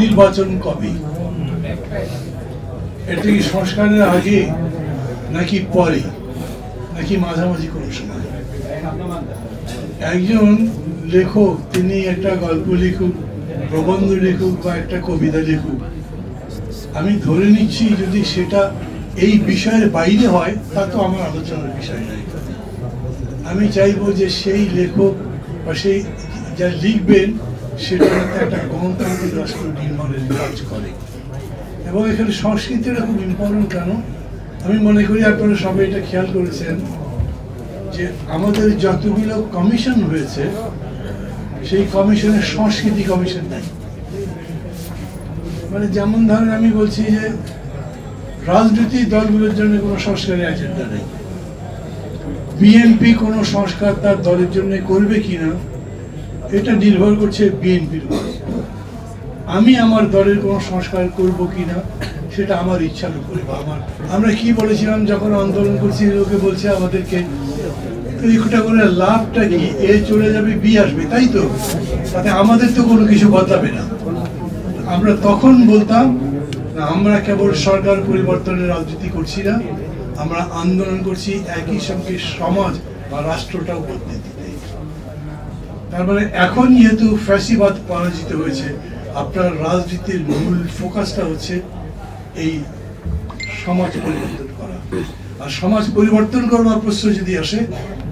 নির্বাচন কবে, এটা কি সংস্কারের আগে নাকি পরে নাকি মাঝামাঝি কোনো সময়? একজন লেখক তিনি একটা গল্প লিখুক, প্রবন্ধ লিখুক বা একটা কবিতা লিখুক, আমি ধরে নিচ্ছি যদি সেটা এই বিষয়ের বাইরে হয় তা তো আমার আলোচনার বিষয় নয়। আমি চাইবো যে সেই লেখক বা সেই যা লিখবেন সেটা একটা গণতান্ত্রিক রাষ্ট্র নির্মাণের কাজ করে। এবং এখানে সংস্কৃতিটা খুব ইম্পর্টেন্ট। কেন আমি মনে করি আপনারা সবাই এটা খেয়াল করেছেন যে আমাদের যতগুলো কমিশন হয়েছে সেই কমিশনের সংস্কৃতি কমিশন নাই। মানে যেমন ধরেন আমি বলছি যে রাজনৈতিক দলগুলোর জন্য কোনো সংস্কারের এজেন্ডা নেই। বিএনপি কোনো সংস্কার তার দলের জন্য করবে কিনা এটা নির্ভর করছে বিএনপির উপর। আমি আমার দলের কোনো সংস্কার করব কিনা সেটা আমার ইচ্ছার উপরে। আমরা কি বলেছিলাম যখন আন্দোলন করছি, লোকে বলছে আমাদেরকে একটা করে লাভটা কি, এ চলে যাবে বি আসবে, তাই তো, তাতে আমাদের তো কোনো কিছু বদলাবে না। আমরা তখন বলতাম না, আমরা কেবল সরকার পরিবর্তনের রাজনীতি করছি না, আমরা আন্দোলন করছি একই সঙ্গে সমাজ বা রাষ্ট্রটাও বদলে দিতে। তার মানে এখন যেহেতু ফ্যাসিবাদ পরাজিত হয়েছে, আপনার রাজনীতির মূল ফোকাসটা হচ্ছে এই সমাজ পরিবর্তন করা। আর সমাজ পরিবর্তন করবার প্রশ্ন যদি আসে,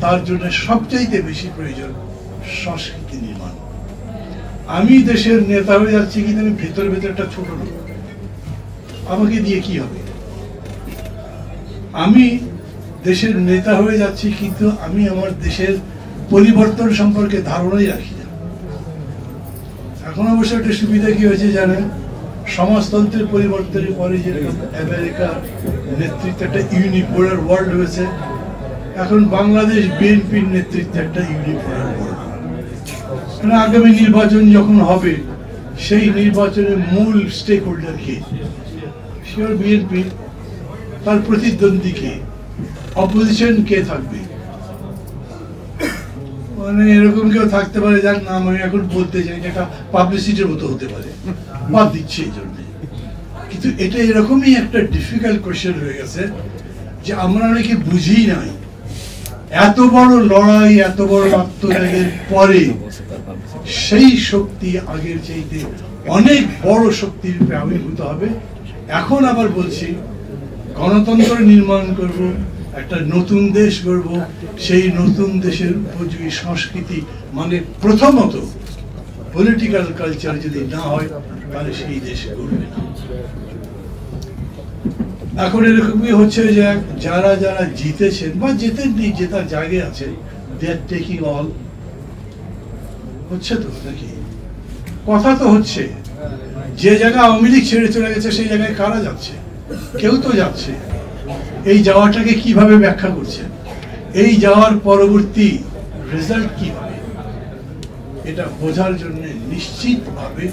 তার জন্য সবচাইতে বেশি প্রয়োজন সংস্কৃতি নির্মাণ। আমি দেশের নেতা হয়ে যাচ্ছি কিন্তু আমি ভেতরে ভেতরে একটা ছোট লোক, আমাকে দিয়ে কি হবে? আমি দেশের নেতা হয়ে যাচ্ছি কিন্তু আমি আমার দেশের পরিবর্তন সম্পর্কে ধারণাই রাখি না। এখন অবশ্য একটা সুবিধা কি হয়েছে জানেন, সমাজতন্ত্রের পরিবর্তনের পরে যে আমেরিকার নেতৃত্বে একটা ইউনিপোলার ওয়ার্ল্ড হয়েছে, এখন বাংলাদেশ বিএনপির নেতৃত্বে একটা ইউনিপোলার ওয়ার্ল্ড। আগামী নির্বাচন যখন হবে সেই নির্বাচনের মূল স্টেক হোল্ডার কে? Sure BNP. তার প্রতিদ্বন্দ্বী কে? অপোজিশন কে থাকবে? মানে এরকম কেউ থাকতে পারে যার নাম আমি এখন বলতে চাই, এটা পাবলিসিটির মতো হতে পারে, বাদ দিচ্ছে এই জন্য। কিন্তু এটা এরকমই একটা ডিফিকাল্ট কোয়েশ্চেন হয়ে গেছে যে আমরা অনেকে বুঝি নাই এত বড় লড়াই, এত বড় আত্মত্যাগের পরে সেই শক্তি আগের চাইতে অনেক বড় শক্তির রূপে আবির্ভূত হবে। এখন আবার বলছি গণতন্ত্র নির্মাণ করব, একটা নতুন দেশ গড়ব, সেই নতুন দেশের উপযোগী সংস্কৃতি মানে প্রথমত পলিটিক্যাল কালচার যদি না হয় তাহলে সেই দেশ গড়বে না। এখন এরকমই হচ্ছে যে যারা যারা জিতেছেন বা জেতেননি, জেতার জায়গায় আছে, দে আর টেকিং অল। হচ্ছে তো নাকি? কথা তো হচ্ছে। যে জায়গায় আওয়ামী লীগ ছেড়ে চলে গেছে সেই জায়গায় কারা যাচ্ছে? কেউ তো যাচ্ছে। এই যাওয়াটাকে কিভাবে ব্যাখ্যা করছেন? এই যাওয়ার পরবর্তী রেজাল্ট কি হবে এটা বোঝার জন্য নিশ্চিতভাবে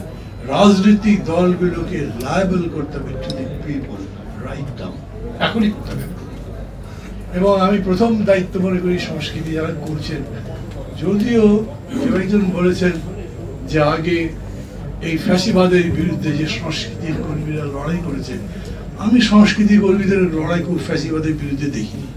রাজনৈতিক দলগুলোকে লায়াবল করতে হবে to the people right now, এখনই করতে হবে। এবং আমি প্রথম দায়িত্ব মনে করি সংস্কৃতি যারা করছেন, যদিও কেউ একজন বলেছেন যে আগে এই ফ্যাসিবাদের বিরুদ্ধে যে সংস্কৃতির কর্মীরা লড়াই করেছে, আমি সংস্কৃতি কর্মীদের লড়াই খুব ফ্যাসিবাদের বিরুদ্ধে দেখিনি।